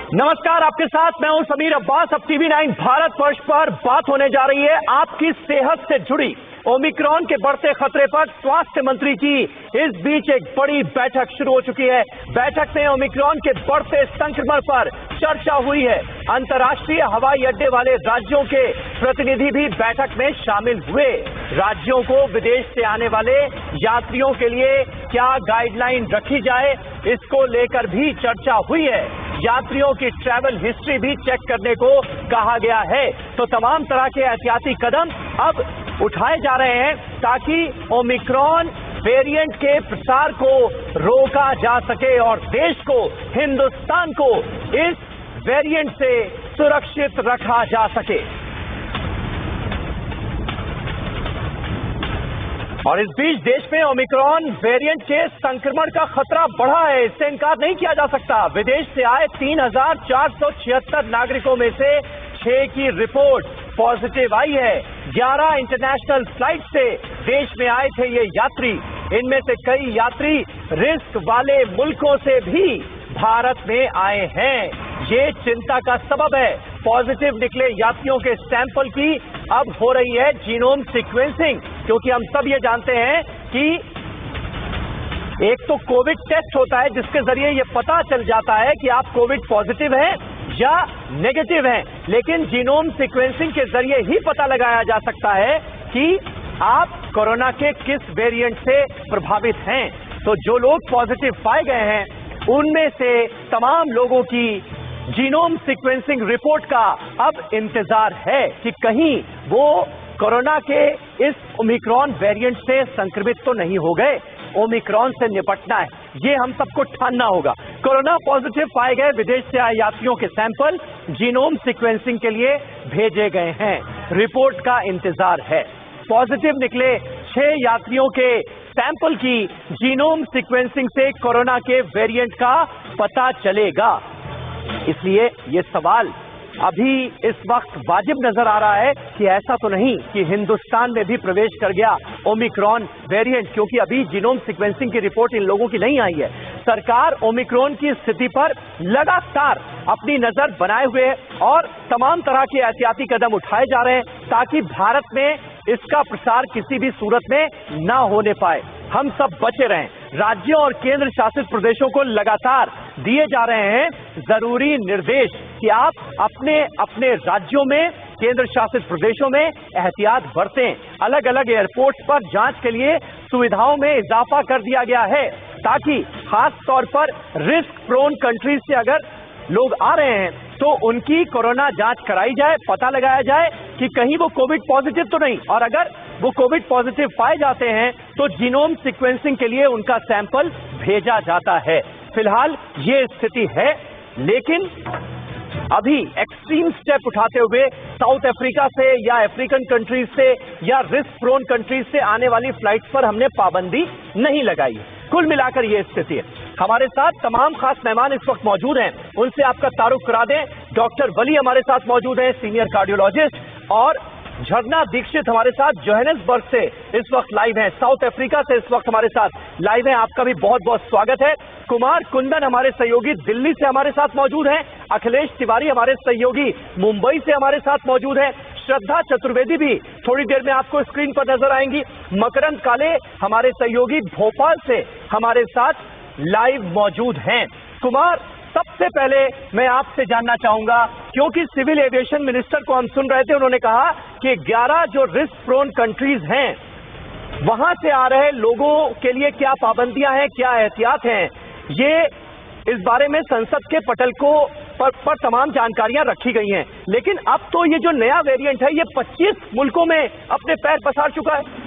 नमस्कार, आपके साथ मैं हूं समीर अब्बास। अब TV9 भारतवर्ष पर बात होने जा रही है आपकी सेहत से जुड़ी ओमिक्रॉन के बढ़ते खतरे पर स्वास्थ्य मंत्री की इस बीच एक बड़ी बैठक शुरू हो चुकी है। बैठक में ओमिक्रॉन के बढ़ते संक्रमण पर चर्चा हुई है। अंतर्राष्ट्रीय हवाई अड्डे वाले राज्यों के प्रतिनिधि भी बैठक में शामिल हुए। राज्यों को विदेश से आने वाले यात्रियों के लिए क्या गाइडलाइन रखी जाए, इसको लेकर भी चर्चा हुई है। यात्रियों की ट्रैवल हिस्ट्री भी चेक करने को कहा गया है। तो तमाम तरह के एहतियाती कदम अब उठाए जा रहे हैं ताकि ओमिक्रॉन वेरिएंट के प्रसार को रोका जा सके और देश को, हिंदुस्तान को इस वेरिएंट से सुरक्षित रखा जा सके। और इस बीच देश में ओमिक्रॉन वेरिएंट के संक्रमण का खतरा बढ़ा है, इससे इनकार नहीं किया जा सकता। विदेश से आए 3,476 नागरिकों में से 6 की रिपोर्ट पॉजिटिव आई है। 11 इंटरनेशनल फ्लाइट से देश में आए थे ये यात्री। इनमें से कई यात्री रिस्क वाले मुल्कों से भी भारत में आए हैं। ये चिंता का सबब है। पॉजिटिव निकले यात्रियों के सैंपल की अब हो रही है जीनोम सीक्वेंसिंग, क्योंकि हम सब ये जानते हैं कि एक तो कोविड टेस्ट होता है जिसके जरिए ये पता चल जाता है कि आप कोविड पॉजिटिव हैं या नेगेटिव हैं, लेकिन जीनोम सीक्वेंसिंग के जरिए ही पता लगाया जा सकता है कि आप कोरोना के किस वेरिएंट से प्रभावित हैं। तो जो लोग पॉजिटिव पाए गए हैं उनमें से तमाम लोगों की जीनोम सीक्वेंसिंग रिपोर्ट का अब इंतजार है कि कहीं वो कोरोना के इस ओमिक्रॉन वेरिएंट से संक्रमित तो नहीं हो गए। ओमिक्रॉन से निपटना है, ये हम सबको ठानना होगा। कोरोना पॉजिटिव पाए गए विदेश से आए यात्रियों के सैंपल जीनोम सीक्वेंसिंग के लिए भेजे गए हैं। रिपोर्ट का इंतजार है। पॉजिटिव निकले 6 यात्रियों के सैंपल की जीनोम सीक्वेंसिंग से कोरोना के वेरिएंट का पता चलेगा। इसलिए ये सवाल अभी इस वक्त वाजिब नजर आ रहा है कि ऐसा तो नहीं कि हिंदुस्तान में भी प्रवेश कर गया ओमिक्रॉन वेरिएंट, क्योंकि अभी जीनोम सीक्वेंसिंग की रिपोर्ट इन लोगों की नहीं आई है। सरकार ओमिक्रॉन की स्थिति पर लगातार अपनी नजर बनाए हुए है और तमाम तरह के एहतियाती कदम उठाए जा रहे हैं ताकि भारत में इसका प्रसार किसी भी सूरत में ना होने पाए, हम सब बचे रहें। राज्यों और केंद्र शासित प्रदेशों को लगातार दिए जा रहे हैं जरूरी निर्देश कि आप अपने अपने राज्यों में, केंद्र शासित प्रदेशों में एहतियात बरतें। अलग अलग एयरपोर्ट्स पर जांच के लिए सुविधाओं में इजाफा कर दिया गया है ताकि खास तौर पर रिस्क प्रोन कंट्रीज से अगर लोग आ रहे हैं तो उनकी कोरोना जांच कराई जाए, पता लगाया जाए कि कहीं वो कोविड पॉजिटिव तो नहीं, और अगर वो कोविड पॉजिटिव पाए जाते हैं तो जीनोम सीक्वेंसिंग के लिए उनका सैंपल भेजा जाता है। फिलहाल ये स्थिति है, लेकिन अभी एक्सट्रीम स्टेप उठाते हुए साउथ अफ्रीका से या अफ्रीकन कंट्रीज से या रिस्क प्रोन कंट्रीज से आने वाली फ्लाइट्स पर हमने पाबंदी नहीं लगाई। कुल मिलाकर ये स्थिति है। हमारे साथ तमाम खास मेहमान इस वक्त मौजूद हैं, उनसे आपका तारुफ करा दें। डॉक्टर वली हमारे साथ मौजूद हैं, सीनियर कार्डियोलॉजिस्ट, और झरना दीक्षित हमारे साथ जोहानिसबर्ग से इस वक्त लाइव हैं, साउथ अफ्रीका से इस वक्त हमारे साथ लाइव हैं। आपका भी बहुत बहुत स्वागत है। कुमार कुंदन हमारे सहयोगी दिल्ली से हमारे साथ मौजूद हैं। अखिलेश तिवारी हमारे सहयोगी मुंबई से हमारे साथ मौजूद हैं। श्रद्धा चतुर्वेदी भी थोड़ी देर में आपको स्क्रीन पर नजर आएंगी। मकरंद काले हमारे सहयोगी भोपाल से हमारे साथ लाइव मौजूद हैं। कुमार, सबसे पहले मैं आपसे जानना चाहूंगा, क्योंकि सिविल एविएशन मिनिस्टर को हम सुन रहे थे, उन्होंने कहा कि 11 जो रिस्क प्रोन कंट्रीज हैं वहां से आ रहे लोगों के लिए क्या पाबंदियां हैं, क्या एहतियात हैं, ये इस बारे में संसद के पटल को पर तमाम जानकारियां रखी गई हैं। लेकिन अब तो ये जो नया वेरिएंट है ये 25 मुल्कों में अपने पैर पसार चुका है।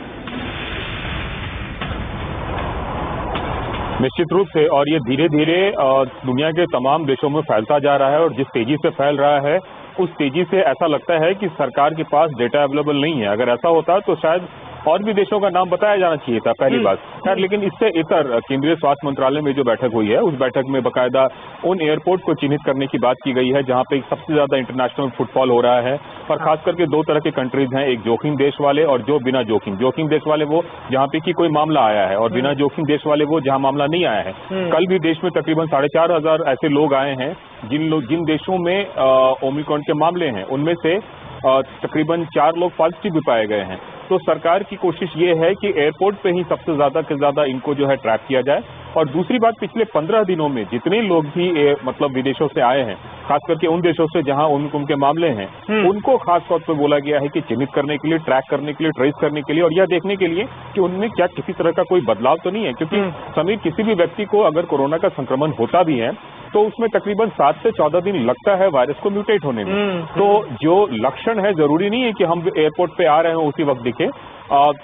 निश्चित रूप से, और ये धीरे धीरे दुनिया के तमाम देशों में फैलता जा रहा है, और जिस तेजी से फैल रहा है उस तेजी से ऐसा लगता है कि सरकार के पास डेटा अवेलेबल नहीं है। अगर ऐसा होता तो शायद और भी देशों का नाम बताया जाना चाहिए था, पहली बात खैर। लेकिन इससे इतर केंद्रीय स्वास्थ्य मंत्रालय में जो बैठक हुई है, उस बैठक में बकायदा उन एयरपोर्ट को चिन्हित करने की बात की गई है जहां पे सबसे ज्यादा इंटरनेशनल फुटफॉल हो रहा है, और खास करके दो तरह के कंट्रीज हैं, एक जोखिम देश वाले और जो बिना जोखिम। जोखिम देश वाले वो जहां पे कि कोई मामला आया है, और बिना जोखिम देश वाले वो जहां मामला नहीं आया है। कल भी देश में तकरीबन 4,500 ऐसे लोग आए हैं जिन देशों में ओमिक्रॉन के मामले हैं, उनमें से तकरीबन 4 लोग पॉजिटिव भी पाए गए हैं। तो सरकार की कोशिश ये है कि एयरपोर्ट पे ही सबसे ज्यादा से ज्यादा इनको जो है ट्रैक किया जाए। और दूसरी बात, पिछले 15 दिनों में जितने लोग भी मतलब विदेशों से आए हैं, खास करके उन देशों से जहां उनके मामले हैं, उनको खास तौर पर बोला गया है कि चिन्हित करने के लिए, ट्रैक करने के लिए, ट्रेस करने के लिए, और यह देखने के लिए कि उनमें क्या किसी तरह का कोई बदलाव तो नहीं है। क्योंकि समीर, किसी भी व्यक्ति को अगर कोरोना का संक्रमण होता भी है तो उसमें तकरीबन 7 से 14 दिन लगता है वायरस को म्यूटेट होने में। तो जो लक्षण है, जरूरी नहीं है कि हम एयरपोर्ट पे आ रहे हो उसी वक्त दिखे,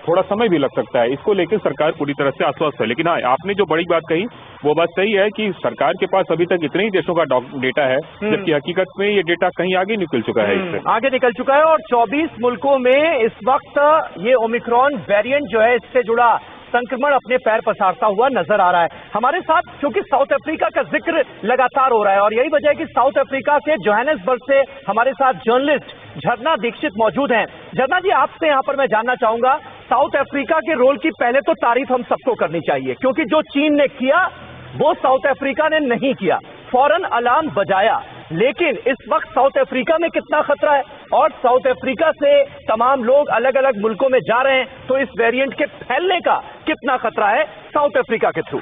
थोड़ा समय भी लग सकता है। इसको लेकर सरकार पूरी तरह से आश्वस्त है। लेकिन हाँ, आपने जो बड़ी बात कही वो बात सही है कि सरकार के पास अभी तक इतने ही देशों का डेटा है, जबकि हकीकत में ये डेटा कहीं आगे निकल चुका है, इससे आगे निकल चुका है। और 24 मुल्कों में इस वक्त ये ओमिक्रॉन वेरिएंट जो है, इससे जुड़ा संक्रमण अपने पैर पसारता हुआ नजर आ रहा है। हमारे साथ क्योंकि साउथ अफ्रीका का जिक्र लगातार हो रहा है, और यही वजह है कि साउथ अफ्रीका के जोहानिसबर्ग से हमारे साथ जर्नलिस्ट झरना दीक्षित मौजूद हैं। झरना जी, आपसे यहां पर मैं जानना चाहूंगा, साउथ अफ्रीका के रोल की पहले तो तारीफ हम सबको करनी चाहिए, क्योंकि जो चीन ने किया वो साउथ अफ्रीका ने नहीं किया, फौरन अलार्म बजाया। लेकिन इस वक्त साउथ अफ्रीका में कितना खतरा है, और साउथ अफ्रीका से तमाम लोग अलग अलग मुल्कों में जा रहे हैं, तो इस वेरिएंट के फैलने का कितना खतरा है साउथ अफ्रीका के थ्रू?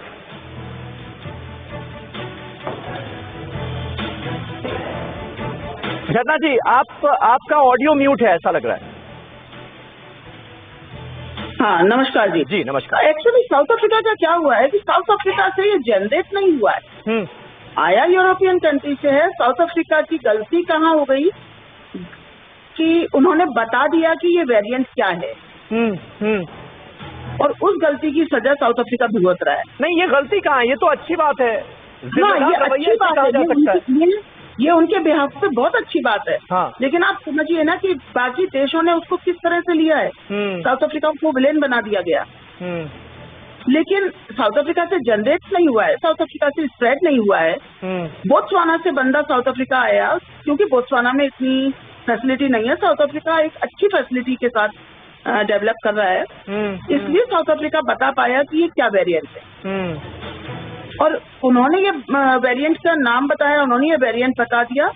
झरना जी, आपका ऑडियो म्यूट है, ऐसा लग रहा है। हाँ, नमस्कार जी। जी नमस्कार। एक्चुअली साउथ अफ्रीका का क्या हुआ है कि साउथ अफ्रीका से ये जनरेट नहीं हुआ है, आया यूरोपियन कंट्री से है। साउथ अफ्रीका की गलती कहाँ हो गई कि उन्होंने बता दिया कि ये वेरिएंट क्या है, और उस गलती की सजा साउथ अफ्रीका भुगत रहा है। नहीं, ये गलती कहाँ है? ये तो अच्छी बात है। हाँ, ये अच्छी बात है, ये उनके बिहाफ पे बहुत अच्छी बात है। हाँ। लेकिन आप समझिए ना कि बाकी देशों ने उसको किस तरह से लिया है। साउथ अफ्रीका को विलेन बना दिया गया, लेकिन साउथ अफ्रीका से जनरेट नहीं हुआ है, साउथ अफ्रीका से स्प्रेड नहीं हुआ है। बोत्सवाना से बंदा साउथ अफ्रीका आया, क्योंकि बोत्सवाना में इतनी फैसिलिटी नहीं है। साउथ अफ्रीका एक अच्छी फैसिलिटी के साथ डेवलप कर रहा है, इसलिए साउथ अफ्रीका बता पाया कि ये क्या वेरिएंट है। और उन्होंने ये वेरिएंट का नाम बताया, उन्होंने ये वेरिएंट बता दिया,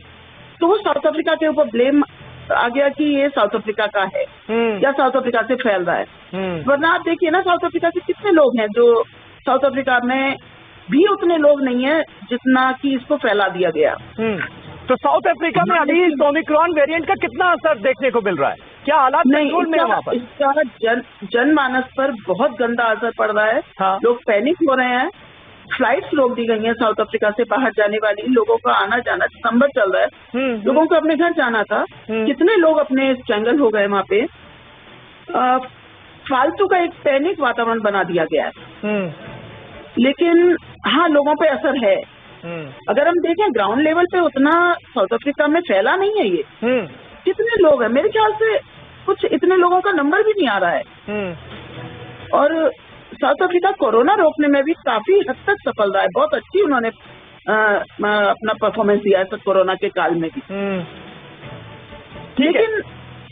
तो वो साउथ अफ्रीका के ऊपर ब्लेम आ गया कि ये साउथ अफ्रीका का है या साउथ अफ्रीका से फैल रहा है। वरना आप देखिए ना, साउथ अफ्रीका के कितने लोग हैं, जो साउथ अफ्रीका में भी उतने लोग नहीं है जितना कि इसको फैला दिया गया। तो साउथ अफ्रीका में अभी इस ओमिक्रॉन वेरिएंट का कितना असर देखने को मिल रहा है? क्या हालात कंट्रोल में है वहाँ पर? इसका जनमानस पर बहुत गंदा असर पड़ रहा है। हाँ। लोग पैनिक हो रहे हैं, फ्लाइट्स रोक दी गई हैं साउथ अफ्रीका से बाहर जाने वाली, लोगों का आना जाना दिसंबर चल रहा है, लोगों को अपने घर जाना था, कितने लोग अपने स्ट्रैंगल हो गए वहाँ पे। फालतू का एक पैनिक वातावरण बना दिया गया है। लेकिन हाँ, लोगों पे असर है। अगर हम देखें ग्राउंड लेवल पे उतना साउथ अफ्रीका में फैला नहीं है ये। कितने लोग हैं, मेरे ख्याल से कुछ इतने लोगों का नंबर भी नहीं आ रहा है। और साउथ अफ्रीका कोरोना रोकने में भी काफी हद तक सफल रहा है, बहुत अच्छी उन्होंने अपना परफॉर्मेंस दिया है कोरोना के काल में भी। लेकिन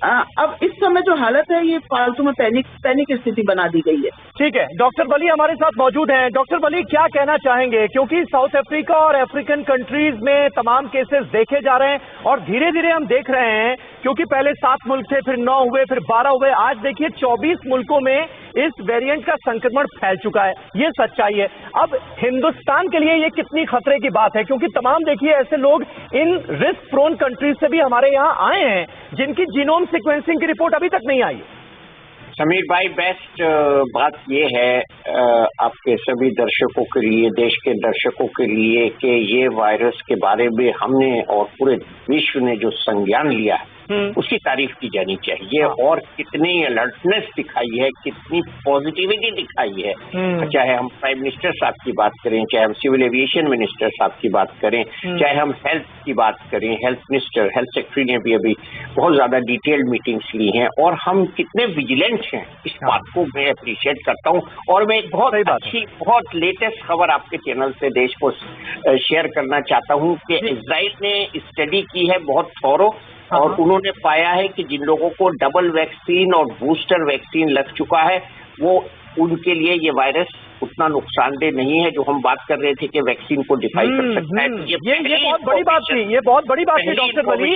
अब इस समय जो हालत है, ये फालतू में पैनिक स्थिति बना दी गई है। ठीक है, डॉक्टर वली हमारे साथ मौजूद हैं। डॉक्टर वली, क्या कहना चाहेंगे, क्योंकि साउथ अफ्रीका और अफ्रीकन कंट्रीज में तमाम केसेस देखे जा रहे हैं, और धीरे धीरे हम देख रहे हैं, क्योंकि पहले 7 मुल्क थे, फिर 9 हुए, फिर 12 हुए, आज देखिए 24 मुल्कों में इस वेरिएंट का संक्रमण फैल चुका है। ये सच्चाई है। अब हिंदुस्तान के लिए ये कितनी खतरे की बात है, क्योंकि तमाम देखिए ऐसे लोग इन रिस्क प्रोन कंट्रीज से भी हमारे यहाँ आए हैं जिनकी जीनोम सीक्वेंसिंग की रिपोर्ट अभी तक नहीं आई है। समीर भाई, बेस्ट बात ये है आपके सभी दर्शकों के लिए, देश के दर्शकों के लिए, कि ये वायरस के बारे में हमने और पूरे विश्व ने जो संज्ञान लिया है, उसकी तारीफ की जानी चाहिए। और कितनी अलर्टनेस दिखाई है, कितनी पॉजिटिविटी दिखाई है, चाहे हम प्राइम मिनिस्टर साहब की बात करें, चाहे हम सिविल एविएशन मिनिस्टर साहब की बात करें, चाहे हम हेल्थ की बात करें, हेल्थ मिनिस्टर, हेल्थ सेक्रेटरी ने भी अभी बहुत ज्यादा डिटेल्ड मीटिंग्स ली हैं, और हम कितने विजिलेंट हैं, इस बात को मैं अप्रिशिएट करता हूँ। और मैं एक बहुत अच्छी, बहुत लेटेस्ट खबर आपके चैनल से देश को शेयर करना चाहता हूँ कि इजराइल ने स्टडी की है बहुत थॉरो, और उन्होंने पाया है कि जिन लोगों को डबल वैक्सीन और बूस्टर वैक्सीन लग चुका है, वो उनके लिए ये वायरस उतना नुकसानदेह नहीं है जो हम बात कर रहे थे कि वैक्सीन को डिफाइन कर सकता है। ये बहुत बड़ी बात थी, ये बहुत बड़ी बात थी डॉक्टर वली,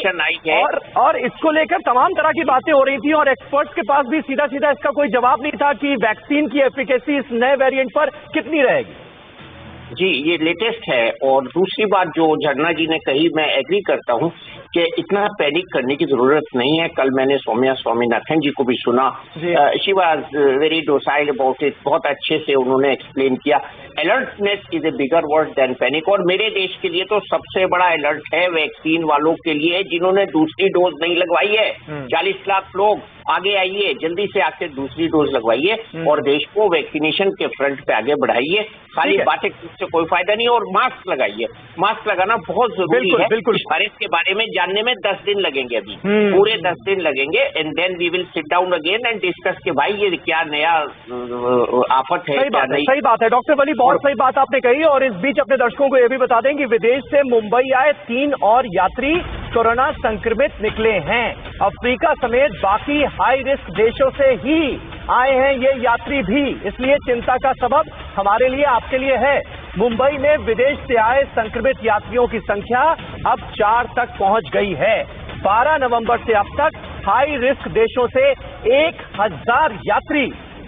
और इसको लेकर तमाम तरह की बातें हो रही थी, और एक्सपर्ट्स के पास भी सीधा सीधा इसका कोई जवाब नहीं था कि वैक्सीन की एफिकेसी इस नए वेरिएंट पर कितनी रहेगी। जी, ये लेटेस्ट है। और दूसरी बात जो झरना जी ने कही, मैं एग्री करता हूँ कि इतना पैनिक करने की जरूरत नहीं है। कल मैंने सौम्या स्वामीनाथन जी को भी सुना, she was very docile about it, बहुत अच्छे से उन्होंने एक्सप्लेन किया। Alertness is a bigger word than panic, और मेरे देश के लिए तो सबसे बड़ा अलर्ट है वैक्सीन वालों के लिए जिन्होंने दूसरी डोज नहीं लगवाई है। 40 लाख लोग आगे आइए, जल्दी से आके दूसरी डोज लगवाइए और देश को वैक्सीनेशन के फ्रंट पे आगे बढ़ाइए। खाली बातें से कोई फायदा नहीं, और मास्क लगाइए, मास्क लगाना बहुत जरूरी है। बिल्कुल, वायरस के बारे में जानने में 10 दिन लगेंगे, अभी पूरे 10 दिन लगेंगे, and then we will sit down again and discuss कि भाई ये क्या नया आफत है। सही बात है डॉक्टर वली, बहुत सही बात आपने कही। और इस बीच अपने दर्शकों को यह भी बता दें कि विदेश से मुंबई आए 3 और यात्री कोरोना संक्रमित निकले हैं। अफ्रीका समेत बाकी हाई रिस्क देशों से ही आए हैं ये यात्री भी, इसलिए चिंता का सबब हमारे लिए, आपके लिए है। मुंबई में विदेश से आए संक्रमित यात्रियों की संख्या अब 4 तक पहुंच गई है। 12 नवंबर से अब तक हाई रिस्क देशों से 1000 यात्री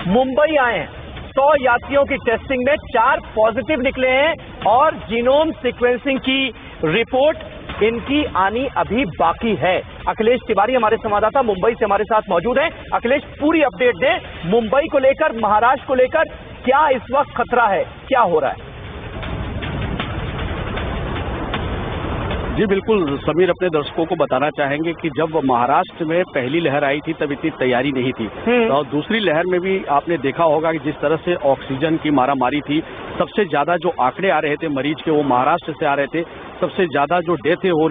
मुंबई आए हैं। 100 यात्रियों की टेस्टिंग में 4 पॉजिटिव निकले हैं, और जीनोम सीक्वेंसिंग की रिपोर्ट इनकी आनी अभी बाकी है। अखिलेश तिवारी हमारे संवाददाता मुंबई से हमारे साथ मौजूद हैं। अखिलेश, पूरी अपडेट दें मुंबई को लेकर, महाराष्ट्र को लेकर, क्या इस वक्त खतरा है, क्या हो रहा है? जी बिल्कुल समीर, अपने दर्शकों को बताना चाहेंगे कि जब महाराष्ट्र में पहली लहर आई थी तब इतनी तैयारी नहीं थी, और दूसरी लहर में भी आपने देखा होगा कि जिस तरह से ऑक्सीजन की मारामारी थी, सबसे ज्यादा जो आंकड़े आ रहे थे मरीज के वो महाराष्ट्र से आ रहे थे, सबसे ज्यादा जो डेथ हो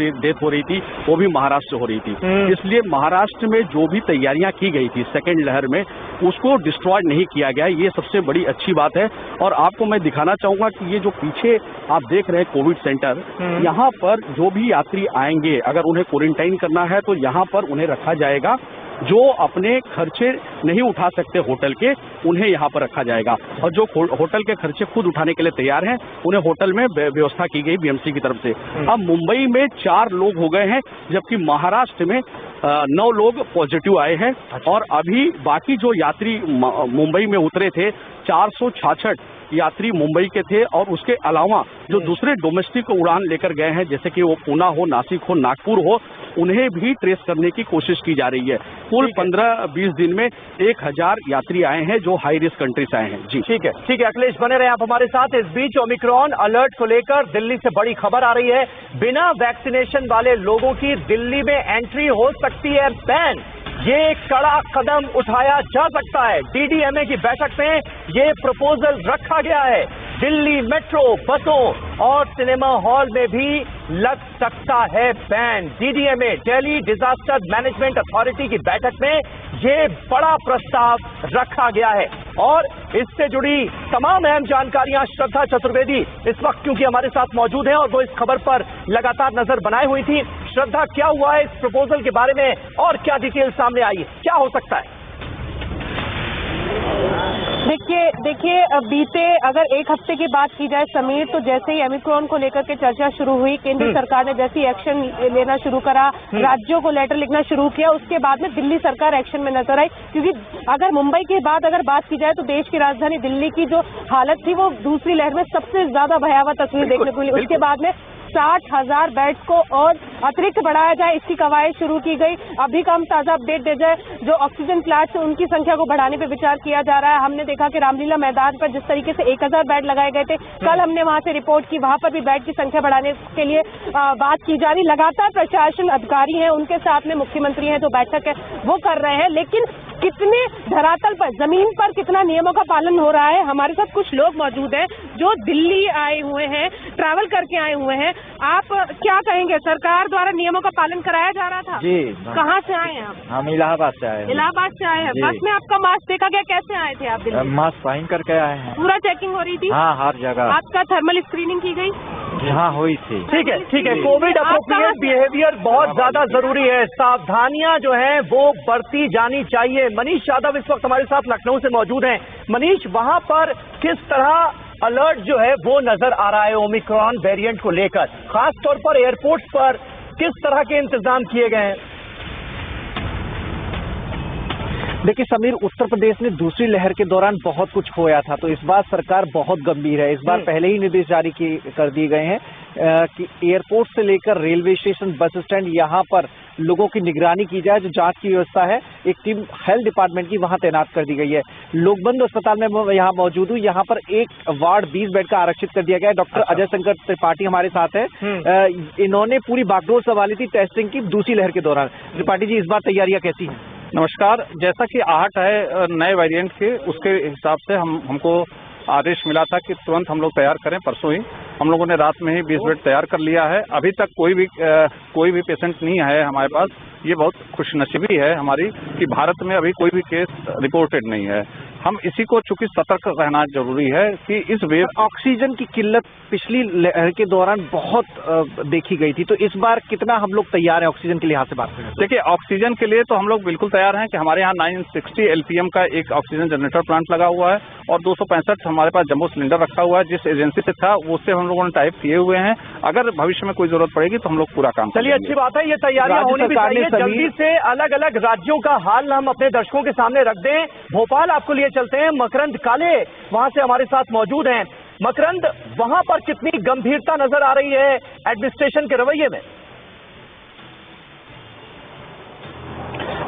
रही थी वो भी महाराष्ट्र से हो रही थी। इसलिए महाराष्ट्र में जो भी तैयारियां की गई थी सेकेंड लहर में, उसको डिस्ट्रॉय नहीं किया गया, ये सबसे बड़ी अच्छी बात है। और आपको मैं दिखाना चाहूंगा कि ये जो पीछे आप देख रहे हैं कोविड सेंटर, यहाँ पर जो भी यात्री आएंगे अगर उन्हें क्वारंटाइन करना है तो यहाँ पर उन्हें रखा जाएगा। जो अपने खर्चे नहीं उठा सकते होटल के, उन्हें यहाँ पर रखा जाएगा, और जो होटल के खर्चे खुद उठाने के लिए तैयार हैं उन्हें होटल में व्यवस्था की गई बीएमसी की तरफ से। अब मुंबई में 4 लोग हो गए हैं, जबकि महाराष्ट्र में 9 लोग पॉजिटिव आए हैं। और अभी बाकी जो यात्री मुंबई में उतरे थे, 466 यात्री मुंबई के थे, और उसके अलावा जो दूसरे डोमेस्टिक उड़ान लेकर गए हैं, जैसे कि वो पुणे हो, नासिक हो, नागपुर हो, उन्हें भी ट्रेस करने की कोशिश की जा रही है। कुल 15-20 दिन में 1000 यात्री आए हैं जो हाई रिस्क कंट्री से आए हैं। जी ठीक है अखिलेश, बने रहे आप हमारे साथ। इस बीच ओमिक्रॉन अलर्ट को लेकर दिल्ली से बड़ी खबर आ रही है। बिना वैक्सीनेशन वाले लोगों की दिल्ली में एंट्री हो सकती है बैन। ये कड़ा कदम उठाया जा सकता है। डीडीएमए की बैठक में ये प्रपोजल रखा गया है। दिल्ली मेट्रो, बसों और सिनेमा हॉल में भी लग सकता है ban. DDMA, Delhi disaster management authority की बैठक में ये बड़ा प्रस्ताव रखा गया है, और इससे जुड़ी तमाम अहम जानकारियां श्रद्धा चतुर्वेदी इस वक्त क्योंकि हमारे साथ मौजूद हैं और वो इस खबर पर लगातार नजर बनाए हुई थी। श्रद्धा, क्या हुआ है इस प्रपोजल के बारे में और क्या डिटेल सामने आई, क्या हो सकता है? देखिए बीते अगर 1 हफ्ते की बात की जाए समीर, तो जैसे ही ओमिक्रॉन को लेकर के चर्चा शुरू हुई, केंद्र सरकार ने जैसे ही एक्शन लेना शुरू करा, राज्यों को लेटर लिखना शुरू किया, उसके बाद में दिल्ली सरकार एक्शन में नजर आई। क्योंकि अगर मुंबई के बाद अगर बात की जाए तो देश की राजधानी दिल्ली की जो हालत थी वो दूसरी लहर में सबसे ज्यादा भयावह तस्वीर देखने को मिली। उसके बाद में 60,000 बेड्स को और अतिरिक्त बढ़ाया जाए, इसकी कवायद शुरू की गई। अभी का हम ताजा अपडेट दे जाए, जो ऑक्सीजन प्लांट्स है उनकी संख्या को बढ़ाने पर विचार किया जा रहा है। हमने देखा कि रामलीला मैदान पर जिस तरीके से 1000 बेड लगाए गए थे, कल हमने वहां से रिपोर्ट की, वहां पर भी बेड की संख्या बढ़ाने के लिए बात की जा रही। लगातार प्रशासन अधिकारी हैं, उनके साथ में मुख्यमंत्री हैं, जो बैठक है वो कर रहे हैं, लेकिन कितने धरातल पर, जमीन पर कितना नियमों का पालन हो रहा है। हमारे साथ कुछ लोग मौजूद हैं जो दिल्ली आए हुए हैं, ट्रैवल करके आए हुए हैं। आप क्या कहेंगे, सरकार द्वारा नियमों का पालन कराया जा रहा था? जी। कहाँ से आए हैं आप? हम इलाहाबाद से आए हैं। इलाहाबाद से आए हैं। बस में आपका मास्क देखा गया, कैसे आए थे आप दिल्ली? मास्क पहन करके आए हैं। पूरा चेकिंग हो रही थी? हाँ, हर जगह। आपका थर्मल स्क्रीनिंग की गई? हाँ, हुई थी। ठीक है, ठीक है। कोविड अप्रोप्रिएट बिहेवियर बहुत ज्यादा जरूरी है, सावधानियां जो हैं वो बरती जानी चाहिए। मनीष यादव इस वक्त हमारे साथ लखनऊ से मौजूद हैं। मनीष, वहां पर किस तरह अलर्ट जो है वो नजर आ रहा है ओमिक्रॉन वेरिएंट को लेकर, खास तौर पर एयरपोर्ट्स पर किस तरह के इंतजाम किए गए हैं? देखिए समीर, उत्तर प्रदेश में दूसरी लहर के दौरान बहुत कुछ होया था, तो इस बार सरकार बहुत गंभीर है। इस बार पहले ही निर्देश जारी कर दिए गए हैं कि एयरपोर्ट से लेकर रेलवे स्टेशन, बस स्टैंड, यहाँ पर लोगों की निगरानी की जाए। जो जांच की व्यवस्था है, एक टीम हेल्थ डिपार्टमेंट की वहां तैनात कर दी गई है। लोकबंधु अस्पताल में मैं यहाँ मौजूद हूँ, यहाँ पर एक वार्ड 20 बेड का आरक्षित कर दिया गया है। डॉक्टर अजय शंकर त्रिपाठी हमारे साथ है। इन्होंने पूरी बागडोर संभाली थी टेस्टिंग की दूसरी लहर के दौरान। त्रिपाठी जी, इस बार तैयारियां कैसी हैं? नमस्कार। जैसा कि आहट है नए वेरिएंट के, उसके हिसाब से हमको आदेश मिला था कि तुरंत हम लोग तैयार करें। परसों ही हम लोगों ने रात में ही 20 बेड तैयार कर लिया है। अभी तक कोई भी पेशेंट नहीं है हमारे पास। ये बहुत खुशनसीबी है हमारी कि भारत में अभी कोई भी केस रिपोर्टेड नहीं है। हम इसी को चूंकि सतर्क रहना जरूरी है कि इस वेव ऑक्सीजन की किल्लत पिछली लहर के दौरान बहुत देखी गई थी, तो इस बार कितना हम लोग तैयार हैं ऑक्सीजन के लिहाज से बात करें? देखिए, ऑक्सीजन के लिए तो हम लोग बिल्कुल तैयार हैं कि हमारे यहाँ 960 LPM का एक ऑक्सीजन जनरेटर प्लांट लगा हुआ है और 265 हमारे पास जम्बो सिलेंडर रखा हुआ है। जिस एजेंसी से था उससे हम लोगों ने टाइप किए हुए हैं। अगर भविष्य में कोई जरूरत पड़ेगी तो हम लोग पूरा काम चलिए, अच्छी बात है, ये तैयारियां होनी भी चाहिए। जल्दी से अलग अलग राज्यों का हाल हम अपने दर्शकों के सामने रख दें। भोपाल आपको लिए चलते हैं, मकरंद काले वहां से हमारे साथ मौजूद हैं। मकरंद, वहां पर कितनी गंभीरता नजर आ रही है एडमिनिस्ट्रेशन के रवैये में?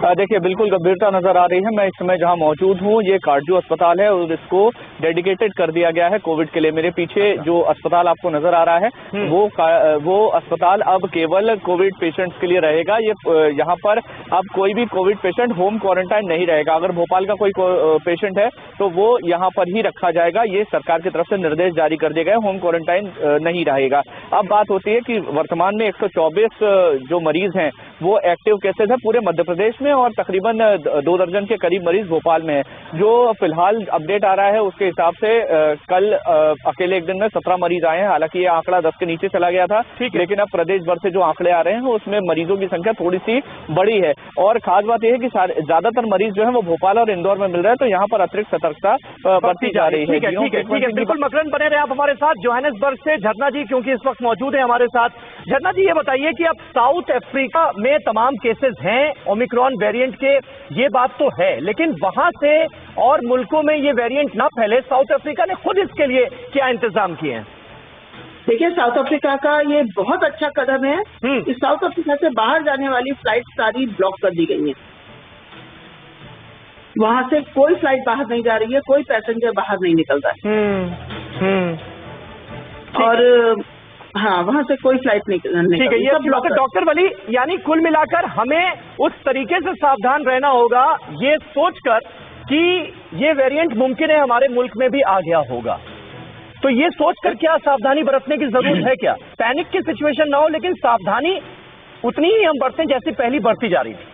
देखिए, बिल्कुल गंभीरता नजर आ रही है। मैं इस समय जहां मौजूद हूं, ये कार्डियो अस्पताल है और इसको डेडिकेटेड कर दिया गया है कोविड के लिए। मेरे पीछे जो अस्पताल आपको नजर आ रहा है वो अस्पताल अब केवल कोविड पेशेंट्स के लिए रहेगा। ये यहाँ पर अब कोई भी कोविड पेशेंट होम क्वारंटाइन नहीं रहेगा। अगर भोपाल का कोई पेशेंट है तो वो यहाँ पर ही रखा जाएगा। ये सरकार की तरफ से निर्देश जारी कर दिए गए, होम क्वारंटाइन नहीं रहेगा। अब बात होती है कि वर्तमान में 124 जो मरीज हैं वो एक्टिव केसेज है पूरे मध्य प्रदेश में और तकरीबन 2 दर्जन के करीब मरीज भोपाल में है। जो फिलहाल अपडेट आ रहा है उसके हिसाब से कल अकेले एक दिन में 17 मरीज आए हैं। हालांकि ये आंकड़ा 10 के नीचे चला गया था, लेकिन अब प्रदेश भर से जो आंकड़े आ रहे हैं उसमें मरीजों की संख्या थोड़ी सी बड़ी है। और खास बात यह है कि ज्यादातर मरीज जो है वो भोपाल और इंदौर में मिल रहे हैं, तो यहाँ पर अतिरिक्त सतर्कता बरती जा रही है। ठीक है, बिल्कुल मकरंद, बने रहे आप हमारे साथ। जोहानिसबर्ग से झरना जी क्योंकि इस वक्त मौजूद है हमारे साथ। झरना जी, ये बताइए कि अब साउथ अफ्रीका में तमाम केसेस हैं ओमिक्रॉन वेरिएंट के, ये बात तो है, लेकिन वहां से और मुल्कों में ये वेरिएंट ना फैले, साउथ अफ्रीका ने खुद इसके लिए क्या इंतजाम किए हैं? देखिए, साउथ अफ्रीका का ये बहुत अच्छा कदम है कि साउथ अफ्रीका से बाहर जाने वाली फ्लाइट सारी ब्लॉक कर दी गई है। वहां से कोई फ्लाइट बाहर नहीं जा रही है, कोई पैसेंजर बाहर नहीं निकल रहा है। और हाँ, वहां से कोई फ्लाइट नहीं। ठीक है, ये डॉक्टर वली, यानी कुल मिलाकर हमें उस तरीके से सावधान रहना होगा ये सोचकर कि ये वेरिएंट मुमकिन है हमारे मुल्क में भी आ गया होगा, तो ये सोचकर क्या सावधानी बरतने की जरूरत है? क्या पैनिक की सिचुएशन ना हो, लेकिन सावधानी उतनी ही हम बरतें जैसी पहली बरती जा रही थी?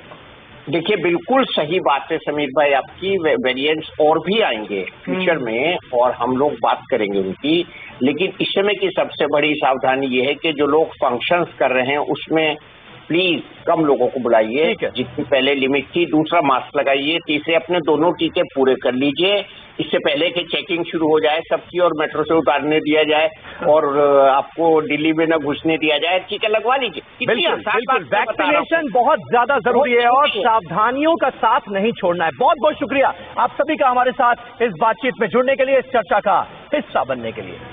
देखिए, बिल्कुल सही बात है समीर भाई आपकी। वेरिएंट्स और भी आएंगे फ्यूचर में और हम लोग बात करेंगे उनकी, लेकिन इस समय की सबसे बड़ी सावधानी ये है कि जो लोग फंक्शंस कर रहे हैं उसमें प्लीज कम लोगों को बुलाइए, जितनी पहले लिमिट थी। दूसरा, मास्क लगाइए। तीसरे, अपने दोनों टीके पूरे कर लीजिए इससे पहले कि चेकिंग शुरू हो जाए सबकी और मेट्रो से उतारने दिया जाए और आपको दिल्ली में न घुसने दिया जाए। टीका लगवा लीजिए। बिल्कुल, वैक्सीनेशन बहुत ज्यादा जरूरी है और सावधानियों का साथ नहीं छोड़ना है। बहुत बहुत शुक्रिया आप सभी का हमारे साथ इस बातचीत में जुड़ने के लिए, इस चर्चा का हिस्सा बनने के लिए।